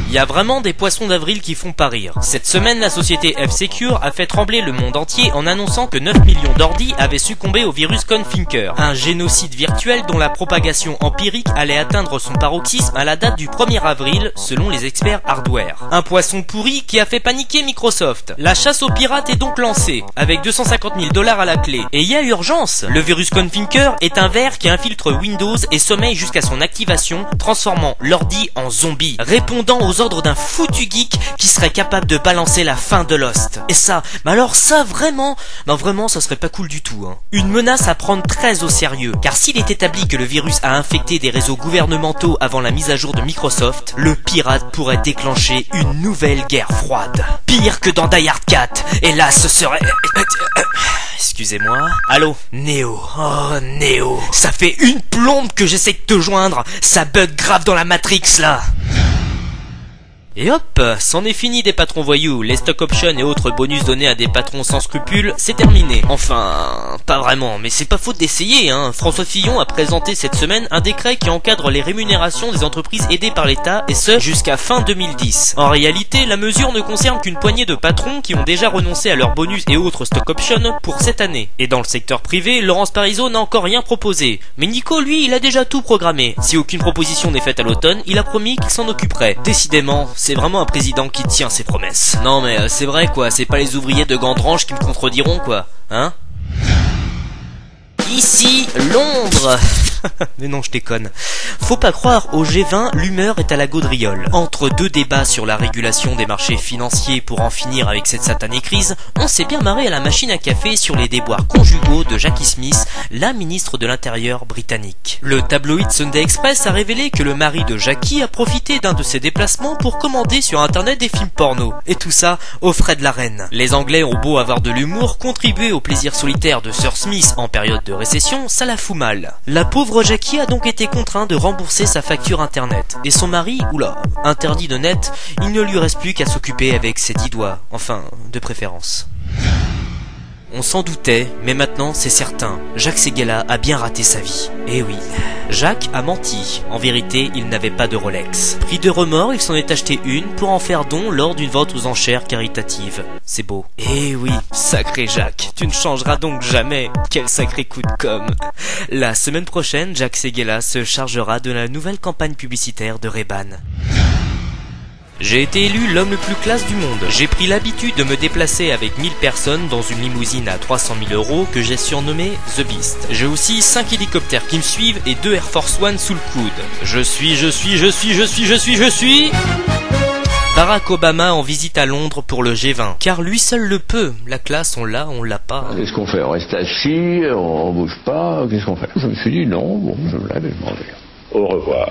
Il y a vraiment des poissons d'avril qui font pas rire. Cette semaine, la société F-Secure a fait trembler le monde entier en annonçant que 9 millions d'ordi avaient succombé au virus Confinker, un génocide virtuel dont la propagation empirique allait atteindre son paroxysme à la date du 1er avril, selon les experts hardware. Un poisson pourri qui a fait paniquer Microsoft. La chasse aux pirates est donc lancée, avec 250 000 $ à la clé. Et il y a urgence. Le virus Confinker est un ver qui infiltre Windows et sommeille jusqu'à son activation, transformant l'ordi en zombie, répondant aux ordres d'un foutu geek qui serait capable de balancer la fin de Lost. Et ça, mais alors ça vraiment, ça serait pas cool du tout, hein. Une menace à prendre très au sérieux, car s'il est établi que le virus a infecté des réseaux gouvernementaux avant la mise à jour de Microsoft, le pirate pourrait déclencher une nouvelle guerre froide. Pire que dans Die Hard 4, et là ce serait... Excusez-moi. Allô, Néo. Oh, Néo. Ça fait une plombe que j'essaie de te joindre. Ça bug grave dans la Matrix, là. Et hop, c'en est fini des patrons voyous, les stock options et autres bonus donnés à des patrons sans scrupules, c'est terminé. Enfin, pas vraiment, mais c'est pas faute d'essayer, hein. François Fillon a présenté cette semaine un décret qui encadre les rémunérations des entreprises aidées par l'État, et ce, jusqu'à fin 2010. En réalité, la mesure ne concerne qu'une poignée de patrons qui ont déjà renoncé à leurs bonus et autres stock options pour cette année. Et dans le secteur privé, Laurence Parisot n'a encore rien proposé. Mais Nico, lui, il a déjà tout programmé. Si aucune proposition n'est faite à l'automne, il a promis qu'il s'en occuperait. Décidément, c'est vraiment un président qui tient ses promesses. Non mais c'est vrai quoi, c'est pas les ouvriers de Gandrange qui me contrediront quoi, hein? Ici, Londres. Mais non, je déconne. Faut pas croire, au G20, l'humeur est à la gaudriole. Entre deux débats sur la régulation des marchés financiers pour en finir avec cette satanée crise, on s'est bien marré à la machine à café sur les déboires conjugaux de Jackie Smith, la ministre de l'Intérieur britannique. Le tabloïd Sunday Express a révélé que le mari de Jackie a profité d'un de ses déplacements pour commander sur internet des films porno. Et tout ça aux frais de la reine. Les Anglais ont beau avoir de l'humour, contribuer au plaisir solitaire de Sir Smith en période de récession, ça la fout mal. La pauvre Jackie a donc été contraint de rembourser sa facture internet. Et son mari, interdit de net, il ne lui reste plus qu'à s'occuper avec ses 10 doigts. Enfin, de préférence. On s'en doutait, mais maintenant c'est certain, Jacques Séguéla a bien raté sa vie. Eh oui, Jacques a menti. En vérité, il n'avait pas de Rolex. Pris de remords, il s'en est acheté une pour en faire don lors d'une vente aux enchères caritatives. C'est beau. Eh oui, sacré Jacques, tu ne changeras donc jamais. Quel sacré coup de com'. La semaine prochaine, Jacques Séguéla se chargera de la nouvelle campagne publicitaire de Ray-Ban. J'ai été élu l'homme le plus classe du monde. J'ai pris l'habitude de me déplacer avec 1000 personnes dans une limousine à 300 000 € que j'ai surnommée The Beast. J'ai aussi 5 hélicoptères qui me suivent et 2 Air Force One sous le coude. Je suis Barack Obama en visite à Londres pour le G20. Car lui seul le peut. La classe, on l'a pas. Qu'est-ce qu'on fait? On reste assis, on bouge pas, qu'est-ce qu'on fait? Je me suis dit non, bon, je me lève et je m'en vais. Au revoir.